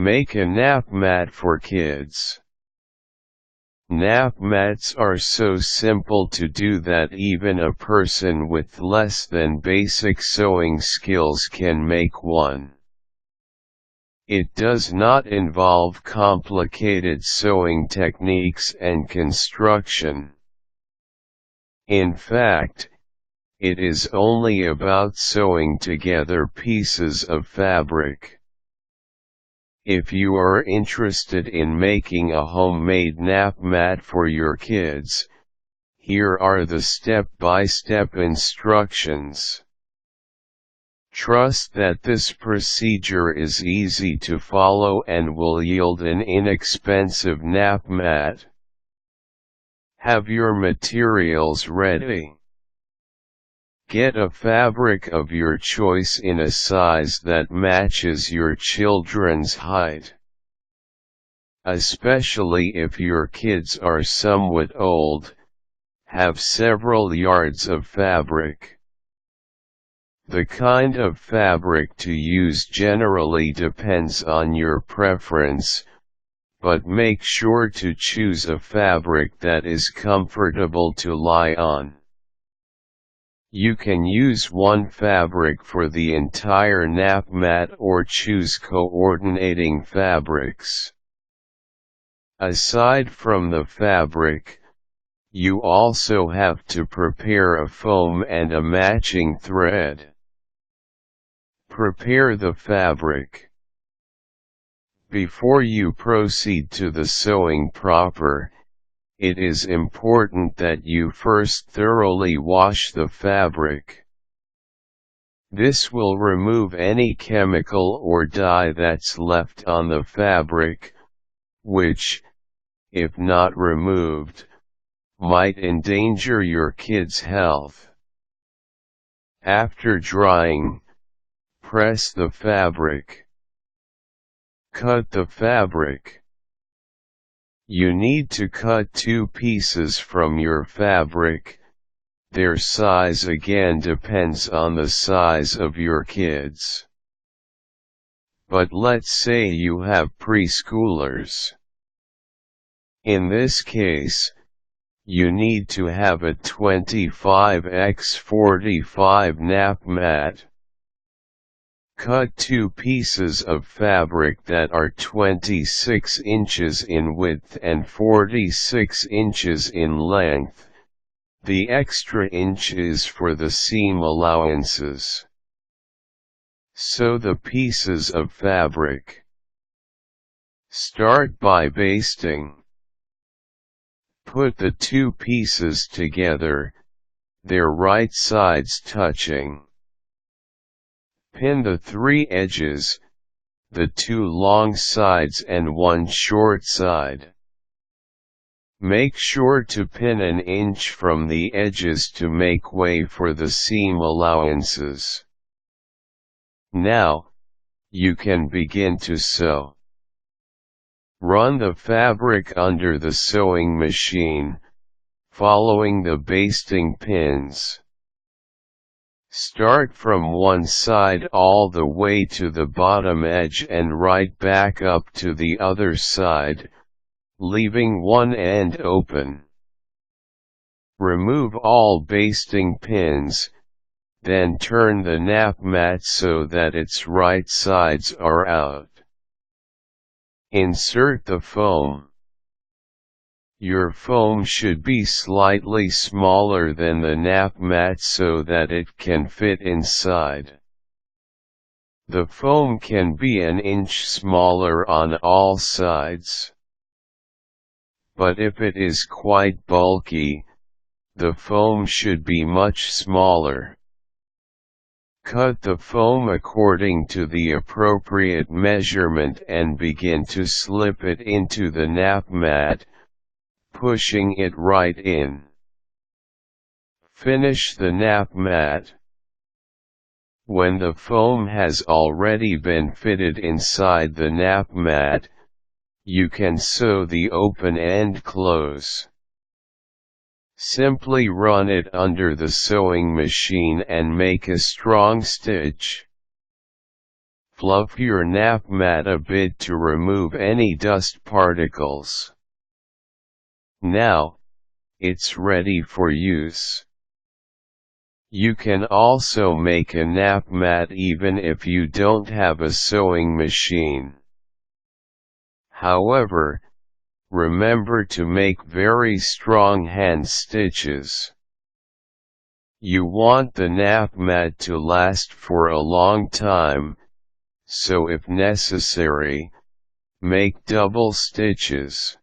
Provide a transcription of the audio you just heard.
Make a nap mat for kids. Nap mats are so simple to do that even a person with less than basic sewing skills can make one. It does not involve complicated sewing techniques and construction. In fact, it is only about sewing together pieces of fabric. If you are interested in making a homemade nap mat for your kids, here are the step-by-step instructions. Trust that this procedure is easy to follow and will yield an inexpensive nap mat. Have your materials ready. Get a fabric of your choice in a size that matches your children's height. Especially if your kids are somewhat old, have several yards of fabric. The kind of fabric to use generally depends on your preference, but make sure to choose a fabric that is comfortable to lie on. You can use one fabric for the entire nap mat or choose coordinating fabrics. Aside from the fabric, you also have to prepare a foam and a matching thread. Prepare the fabric. Before you proceed to the sewing proper, it is important that you first thoroughly wash the fabric. This will remove any chemical or dye that's left on the fabric, which, if not removed, might endanger your kids' health. After drying, press the fabric. Cut the fabric. You need to cut 2 pieces from your fabric. Their size again depends on the size of your kids. But let's say you have preschoolers. In this case, you need to have a 25x45 nap mat. Cut 2 pieces of fabric that are 26 inches in width and 46 inches in length. The extra inch is for the seam allowances. Sew the pieces of fabric. Start by basting. Put the 2 pieces together, their right sides touching. Pin the 3 edges, the 2 long sides and 1 short side. Make sure to pin an inch from the edges to make way for the seam allowances. Now, you can begin to sew. Run the fabric under the sewing machine, following the basting pins. Start from one side all the way to the bottom edge and right back up to the other side, leaving one end open. Remove all basting pins, then turn the nap mat so that its right sides are out. Insert the foam. Your foam should be slightly smaller than the nap mat so that it can fit inside. The foam can be an inch smaller on all sides. But if it is quite bulky, the foam should be much smaller. Cut the foam according to the appropriate measurement and begin to slip it into the nap mat, pushing it right in. Finish the nap mat. When the foam has already been fitted inside the nap mat, you can sew the open end close. Simply run it under the sewing machine and make a strong stitch. Fluff your nap mat a bit to remove any dust particles. Now, it's ready for use. You can also make a nap mat even if you don't have a sewing machine. However, remember to make very strong hand stitches. You want the nap mat to last for a long time, so if necessary, make double stitches.